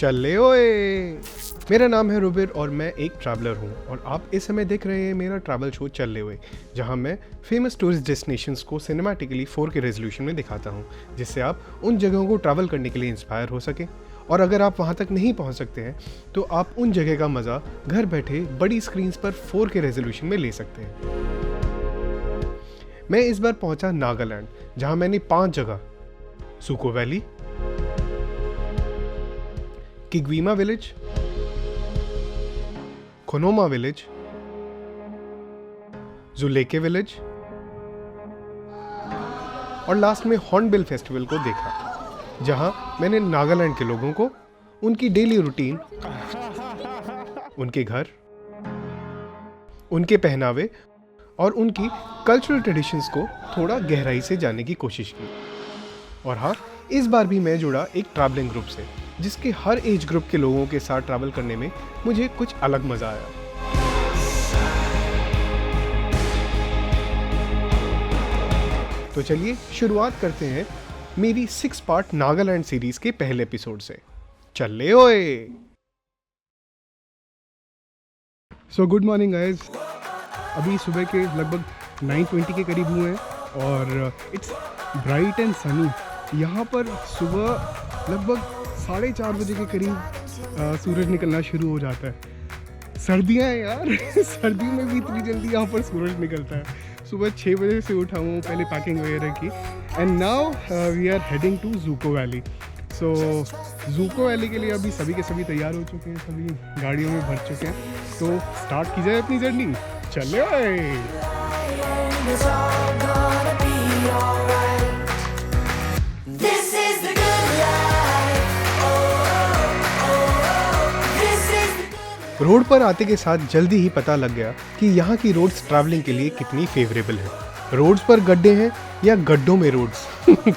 चल ले ओए। मेरा नाम है रुबिर और मैं एक ट्रैवलर हूँ और आप इस समय देख रहे हैं मेरा ट्रैवल शो चल ले ओए, जहाँ मैं फेमस टूरिस्ट डेस्टिनेशंस को सिनेमैटिकली 4K रेजोल्यूशन में दिखाता हूँ, जिससे आप उन जगहों को ट्रैवल करने के लिए इंस्पायर हो सकें। और अगर आप वहाँ तक नहीं पहुँच सकते हैं तो आप उन जगह का मज़ा घर बैठे बड़ी स्क्रीन पर 4K रेजोल्यूशन में ले सकते हैं। मैं इस बार पहुँचा नागालैंड, जहाँ मैंने 5 जगह सुको वैली, किग्वीमा विलेज, कोनोमा विलेज, जुलेके विलेज और लास्ट में हॉर्नबिल फेस्टिवल को देखा, जहां मैंने नागालैंड के लोगों को उनकी डेली रूटीन, उनके घर, उनके पहनावे और उनकी कल्चरल ट्रेडिशंस को थोड़ा गहराई से जानने की कोशिश की। और हाँ, इस बार भी मैं जुड़ा एक ट्रैवलिंग ग्रुप से, जिसके हर एज ग्रुप के लोगों के साथ ट्रैवल करने में मुझे कुछ अलग मजा आया। तो चलिए शुरुआत करते हैं मेरी 6 पार्ट नागालैंड सीरीज के पहले एपिसोड से। चल ले ओए। So good morning guys. अभी सुबह के लगभग 9:20 के करीब हुए हैं और इट्स ब्राइट एंड सनी। यहाँ पर सुबह लगभग 4:30 बजे के करीब सूरज निकलना शुरू हो जाता है। सर्दियाँ हैं यार सर्दियों में भी इतनी जल्दी यहाँ पर सूरज निकलता है। सुबह 6 बजे से उठा हूँ, पहले पैकिंग वगैरह की, and now we are heading to Dzukou valley. So Dzukou valley के लिए अभी सभी के सभी तैयार हो चुके हैं, सभी गाड़ियों में भर चुके हैं। तो स्टार्ट की जाए अपनी जर्नी। चले। रोड पर आते के साथ जल्दी ही पता लग गया कि यहाँ की रोड्स ट्रैवलिंग के लिए कितनी फेवरेबल है। रोड्स पर गड्ढे हैं या गड्ढों में रोड्स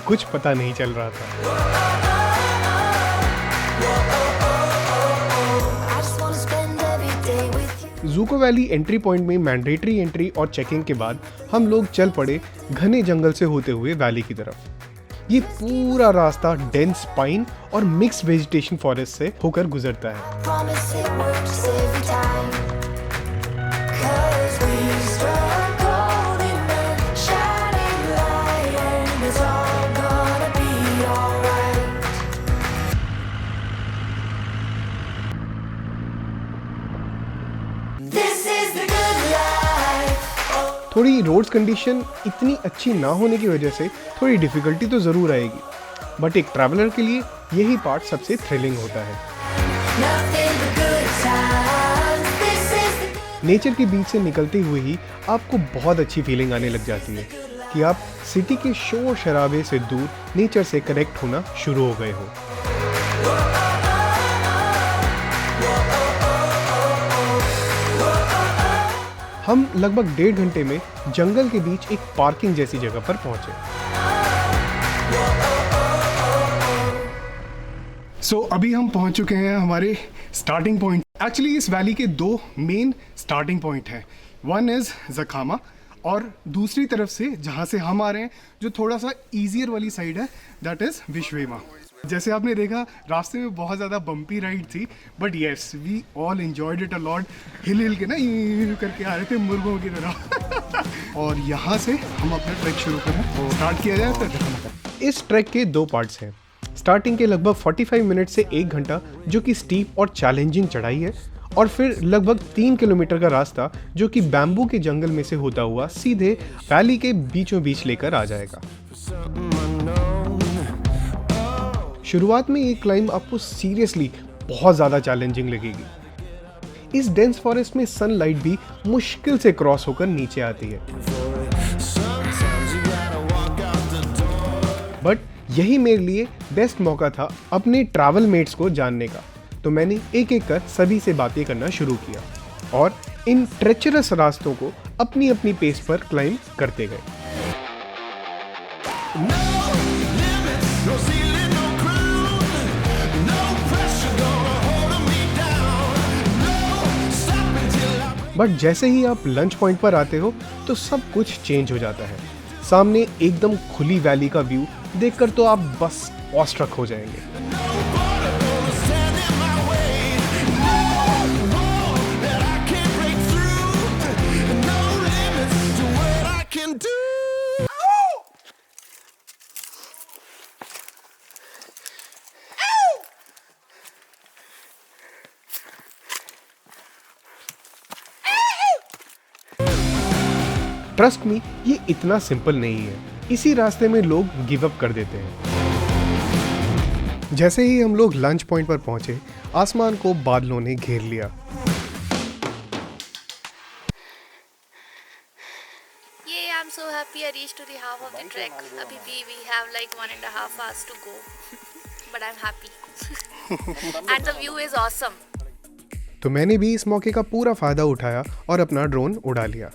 कुछ पता नहीं चल रहा था। जूको वैली एंट्री पॉइंट में मैंडेटरी एंट्री और चेकिंग के बाद हम लोग चल पड़े घने जंगल से होते हुए वैली की तरफ। ये पूरा रास्ता डेंस पाइन और मिक्स वेजिटेशन फॉरेस्ट से होकर गुजरता है। थोड़ी रोड्स कंडीशन इतनी अच्छी ना होने की वजह से थोड़ी डिफिकल्टी तो ज़रूर आएगी, बट एक ट्रैवलर के लिए यही पार्ट सबसे थ्रिलिंग होता है। नेचर के बीच से निकलते हुए ही आपको बहुत अच्छी फीलिंग आने लग जाती है कि आप सिटी के शोर शराबे से दूर नेचर से कनेक्ट होना शुरू हो गए हो। हम लगभग 1.5 घंटे में जंगल के बीच एक पार्किंग जैसी जगह पर पहुंचे। सो अभी हम पहुंच चुके हैं हमारे स्टार्टिंग पॉइंट। एक्चुअली इस वैली के 2 मेन स्टार्टिंग पॉइंट हैं। वन इज जखामा और दूसरी तरफ से जहां से हम आ रहे हैं, जो थोड़ा सा ईजियर वाली साइड है, दैट इज विश्वेमा। जैसे आपने देखा रास्ते में बहुत ज़्यादा बम्पी राइड थी, but yes we all enjoyed it a lot. हिल के ना करके आ रहे थे मुर्गों की तरह। और यहाँ से हम अपना ट्रैक शुरू करें, तो स्टार्ट किया जाए फिर। इस ट्रैक के 2 पार्ट्स हैं। स्टार्टिंग के लगभग 45 मिनट से 1 घंटा जो कि स्टीप और चैलेंजिंग चढ़ाई है, और फिर लगभग 3 किलोमीटर का रास्ता जो कि बैम्बू के जंगल में से होता हुआ सीधे वैली के बीचों बीच लेकर आ जाएगा। शुरुआत में ये क्लाइंब आपको सीरियसली बहुत ज़्यादा चैलेंजिंग लगेगी। इस डेंस फॉरेस्ट में सनलाइट भी मुश्किल से क्रॉस होकर नीचे आती है, बट यही मेरे लिए बेस्ट मौका था अपने ट्रैवल मेट्स को जानने का। तो मैंने एक एक कर सभी से बातें करना शुरू किया और इन ट्रेचरस रास्तों को अपनी अपनी पेस पर क्लाइंब करते गए। बट जैसे ही आप लंच पॉइंट पर आते हो तो सब कुछ चेंज हो जाता है। सामने एकदम खुली वैली का व्यू देखकर तो आप बस ऑस्ट्रक हो जाएंगे। ट्रस्ट मी, ये इतना सिंपल नहीं है। इसी रास्ते में लोग गिव अप कर देते हैं। जैसे ही हम लोग लंच पॉइंट पर पहुंचे, आसमान को बादलों ने घेर लिया। I'm so happy I reached to the half of the trek. Abhi bhi we have like 1.5 hours to go. But I'm happy. And the view is awesome. तो मैंने भी इस मौके का पूरा फायदा उठाया और अपना ड्रोन उड़ा लिया।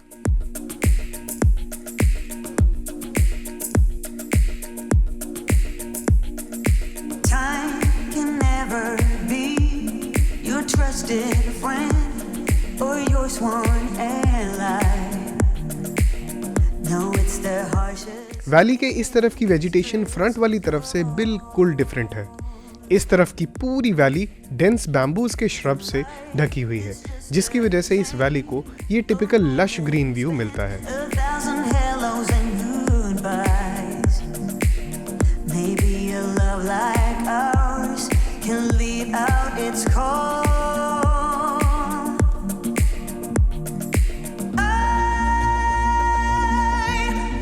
Time can never be your trusted friend or your sworn ally. No, it's the harshest. Valley के इस तरफ की वेजिटेशन फ्रंट वाली तरफ से बिल्कुल डिफरेंट है। इस तरफ की पूरी वैली डेंस बैम्बूज के श्रब से ढकी हुई है, जिसकी वजह से इस वैली को ये टिपिकल लश ग्रीन व्यू मिलता है। A thousand hellos and goodbyes. Maybe a love like ours can leave out its call. I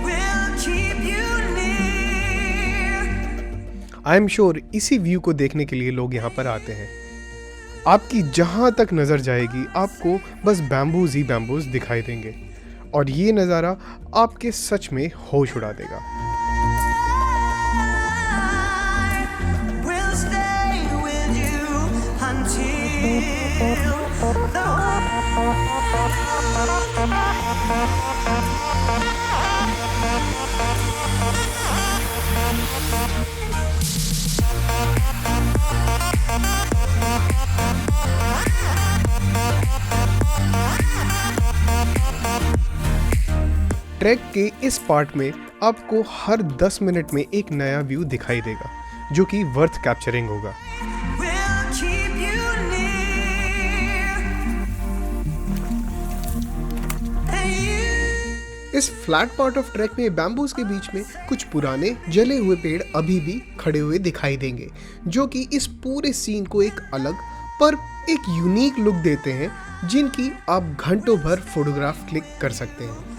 will keep you near. I am sure इसी व्यू को देखने के लिए लोग यहाँ पर आते हैं। आपकी जहाँ तक नज़र जाएगी आपको बस बैम्बूज ही बैम्बूज दिखाई देंगे और ये नज़ारा आपके सच में होश उड़ा देगा। We'll stay with you until the track के इस पार्ट में आपको हर 10 मिनट में एक नया व्यू दिखाई देगा, जो कि वर्थ कैप्चरिंग होगा। we'll keep you near. And you इस फ्लैट पार्ट ऑफ ट्रैक में बैम्बूज के बीच में कुछ पुराने जले हुए पेड़ अभी भी खड़े हुए दिखाई देंगे, जो कि इस पूरे सीन को एक अलग पर एक यूनिक लुक देते हैं, जिनकी आप घंटों भर फोटोग्राफ क्लिक कर सकते हैं।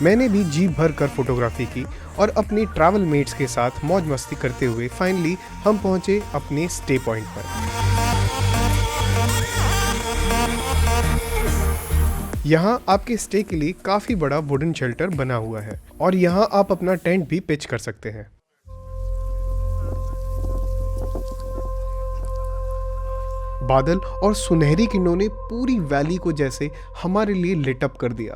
मैंने भी जी भर कर फोटोग्राफी की और अपनी ट्रैवल मेट्स के साथ मौज मस्ती करते हुए फाइनली हम पहुंचे अपने स्टे पॉइंट पर। यहाँ आपके स्टे के लिए काफी बड़ा वुडन शेल्टर बना हुआ है और यहाँ आप अपना टेंट भी पिच कर सकते हैं। बादल और सुनहरी किरणों ने पूरी वैली को जैसे हमारे लिए लिट अप कर दिया।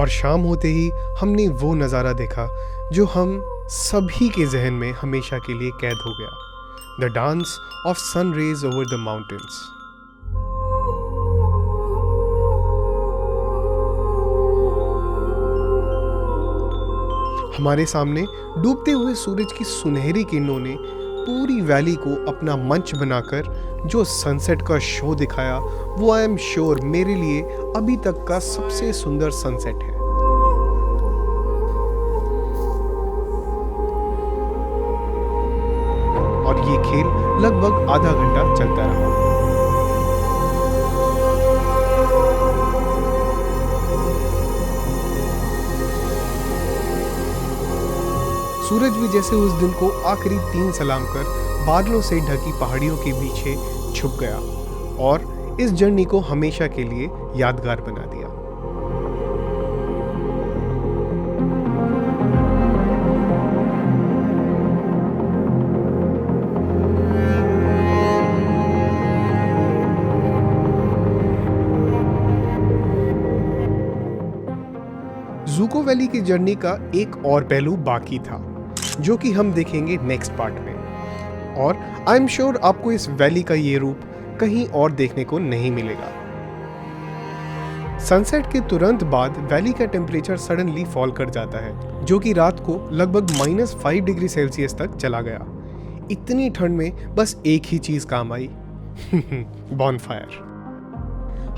और शाम होते ही हमने वो नज़ारा देखा जो हम सभी के जहन में हमेशा के लिए कैद हो गया। The dance of sun rays over the mountains. हमारे सामने डूबते हुए सूरज की सुनहरी किरणों ने पूरी वैली को अपना मंच बनाकर जो सनसेट का शो दिखाया, वो आई एम श्योर मेरे लिए अभी तक का सबसे सुंदर सनसेट है। और ये खेल लगभग आधा घंटा चलता रहा। सूरज भी जैसे उस दिन को आखिरी 3 सलाम कर बादलों से ढकी पहाड़ियों के पीछे छुप गया और इस जर्नी को हमेशा के लिए यादगार बना दिया। ज़ूको वैली की जर्नी का एक और पहलू बाकी था, जो कि हम देखेंगे नेक्स्ट पार्ट में। और आई एम श्योर आपको इस वैली का ये रूप कहीं और देखने को नहीं मिलेगा। सनसेट के तुरंत बाद वैली का टेम्परेचर सडनली फॉल कर जाता है, जो कि रात को लगभग -5 डिग्री सेल्सियस तक चला गया। इतनी ठंड में बस एक ही चीज काम आई, बॉनफायर।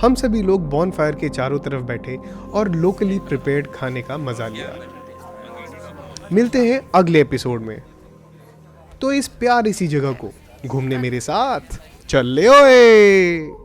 हम सभी लोग बॉनफायर के चारों तरफ बैठे और लोकली प्रिपेयर्ड खाने का मजा लिया। मिलते हैं अगले एपिसोड में। तो इस प्यारी सी जगह को घूमने मेरे साथ चल ले ओए।